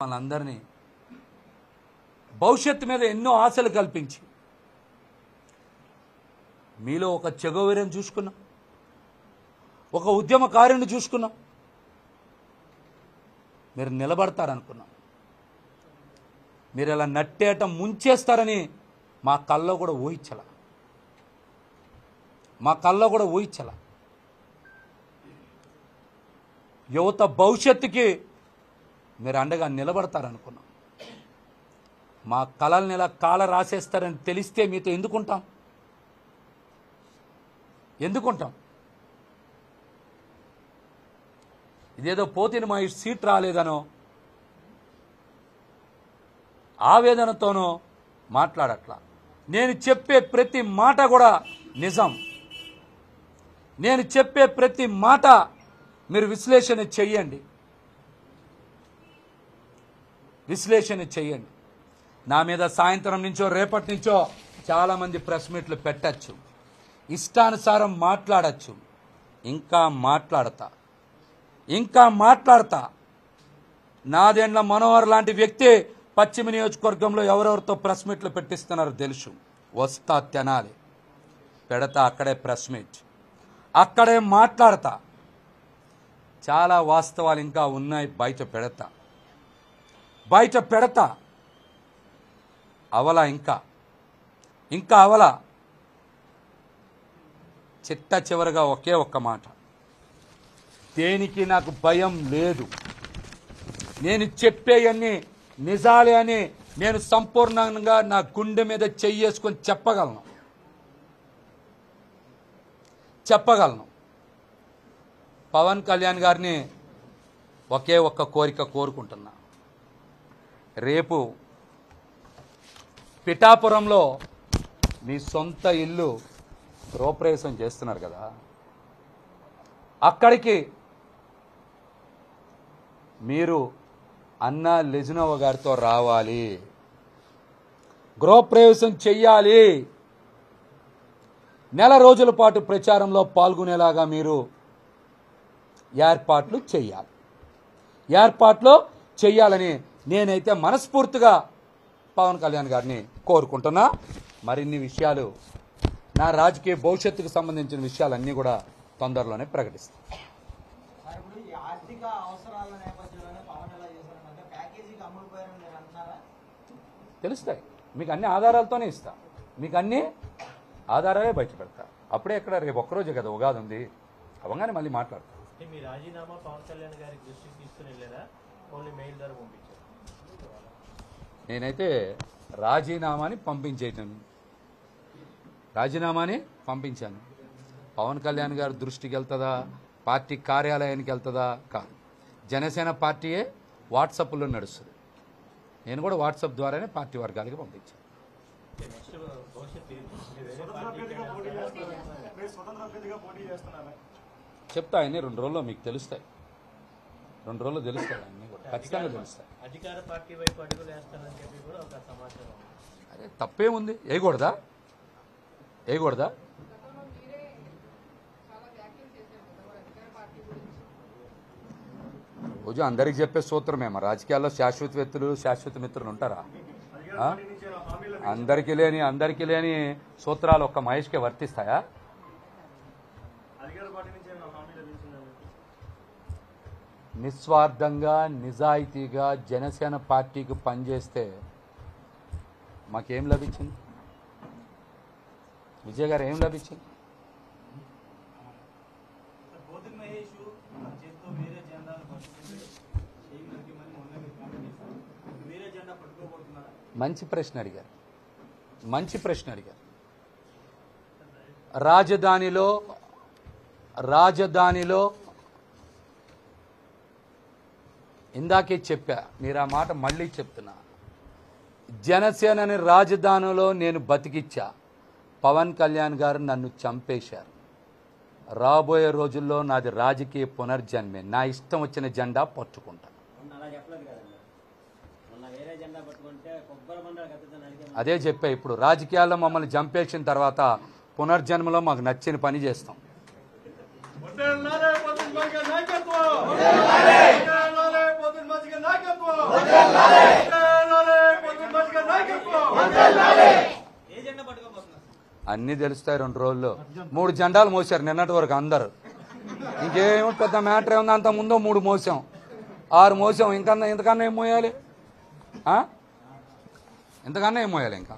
మనందరినీ భవిష్యత్తు మీద ఎన్నో ఆశలు కల్పించి మీలో ఒక చెగోవీరని చూసుకున్నాం, ఒక ఉద్యమకారుని చూసుకున్నాం. మీరు నిలబడతారనుకున్నాం. మీరు ఇలా నట్టేట ముంచేస్తారని మా కల్లో కూడా ఊహించల, యువత భవిష్యత్తుకి మీరు అండగా నిలబడతారనుకున్నాం. మా కళల్ని ఇలా కాల రాసేస్తారని తెలిస్తే మీతో ఎందుకుంటాం? ఇదేదో పోతిని మా సీట్ రాలేదనో ఆవేదనతోనో మాట్లాడట్లా. నేను చెప్పే ప్రతి మాట కూడా నిజం. నేను చెప్పే ప్రతి మాట మీరు విశ్లేషణ చెయ్యండి. నా మీద సాయంత్రం నుంచో రేపటి నుంచో చాలామంది ప్రెస్ మీట్లు పెట్టచ్చు, ఇష్టానుసారం మాట్లాడచ్చు. ఇంకా మాట్లాడతా. నాదెండ్ల మనోహర్ లాంటి వ్యక్తి పశ్చిమ నియోజకవర్గంలో ఎవరెవరితో ప్రెస్ మీట్లు పెట్టిస్తున్నారో తెలుసు. వస్తా తెనాలి పెడతా, అక్కడే ప్రెస్ మీట్, అక్కడే మాట్లాడతా. చాలా వాస్తవాలు ఇంకా ఉన్నాయి, బయట పెడతా. అవలా ఇంకా అవలా. చివరగా ఒకే ఒక్క మాట, దేనికి నాకు భయం లేదు. నేను చెప్పేయన్నీ నిజాలే అని నేను సంపూర్ణంగా నా గుండె మీద చెయ్యేసుకొని చెప్పగలను. పవన్ కళ్యాణ్ గారిని ఒకే ఒక్క కోరిక కోరుకుంటున్నా. రేపు పిఠాపురంలో మీ సొంత ఇల్లు గృహప్రవేశం చేస్తున్నారు కదా, అక్కడికి మీరు అన్నా లెజినోవా గారితో రావాలి, గృహప్రవేశం చెయ్యాలి. నెల రోజుల పాటు ప్రచారంలో పాల్గొనేలాగా మీరు ఏర్పాట్లు చెయ్యాలని నేనైతే మనస్ఫూర్తిగా పవన్ కళ్యాణ్ గారిని కోరుకుంటున్నా. మరిన్ని విషయాలు, నా రాజకీయ భవిష్యత్తుకు సంబంధించిన విషయాలన్నీ కూడా తొందరలోనే ప్రకటిస్తాను. తెలుస్తాయి మీకు, అన్ని ఆధారాలతోనే ఇస్తా. మీకు అన్ని ఆధారాలే బయట పెడతా. అప్పుడే ఎక్కడ, రేపు ఒక్కరోజే కదా ఉగాది ఉంది, అవగానే మళ్ళీ మాట్లాడతా. మీ రాజీనామా పవన్ కళ్యాణ్ గారికి దృష్టికి తీసుకుని వెళ్ళారా, ఓన్లీ మెయిల్ ద్వారా పంపించారు? నేనైతే రాజీనామాని పంపించాను. పవన్ కళ్యాణ్ గారి దృష్టికి వెళ్తుందా, పార్టీ కార్యాలయానికి వెళ్తుందా? కాదు. జనసేన పార్టీయే వాట్సాప్లో నడుస్తుంది. నేను కూడా వాట్సాప్ ద్వారానే పార్టీ వర్గాలకి పంపించాను. చెప్తా, అన్నీ 2 రోజుల్లో మీకు తెలుస్తాయి. 2 రోజుల్లో తెలుస్తాయి, అన్నీ కూడా ఖచ్చితంగా తెలుస్తాయి. అధికార పార్టీ వైపు అడుగులు వేస్తానని చెప్పి కూడా ఒక సమాచారం. అదే తప్పేముంది, వేయకూడదా? రోజు అందరికి చెప్పే సూత్రమే, మా రాజకీయాల్లో శాశ్వతవేత్తలు శాశ్వత మిత్రులు ఉంటారా? అందరికీ లేని సూత్రాలు ఒక్క మహేష్కే వర్తిస్తాయా? నిస్వార్థంగా నిజాయితీగా జనసేన పార్టీకి పనిచేస్తే మాకేం లభించింది? విజయ్ గారు ఏం లభించింది? మంచి ప్రశ్న అడిగారు. రాజధానిలో ఇందాకే చెప్పా, మీరు ఆ మాట మళ్ళీ చెప్తున్నా. జనసేనని రాజధానిలో నేను బతికిచ్చా. పవన్ కళ్యాణ్ గారు నన్ను చంపేశారు. రాబోయే రోజుల్లో నాది రాజకీయ పునర్జన్మే. నా ఇష్టం వచ్చిన జెండా పట్టుకుంటా. అదే చెప్పా, ఇప్పుడు రాజకీయాల్లో మమ్మల్ని చంపేసిన తర్వాత పునర్జన్మలో మాకు నచ్చిన పని చేస్తాం. నాయకత్వం అన్నీ తెలుస్తాయి 2 రోజుల్లో. 3 జెండాలు మోసారు నిన్నటి వరకు అందరు. ఇంకేమో పెద్ద మ్యాటర్ ఏముంది, అంత ముందో 3 మోసాం, 6 మోసాం. ఇంతకన్నా ఏం మోయాలి? ఇంతకన్నా ఏం మోయాలి ఇంకా?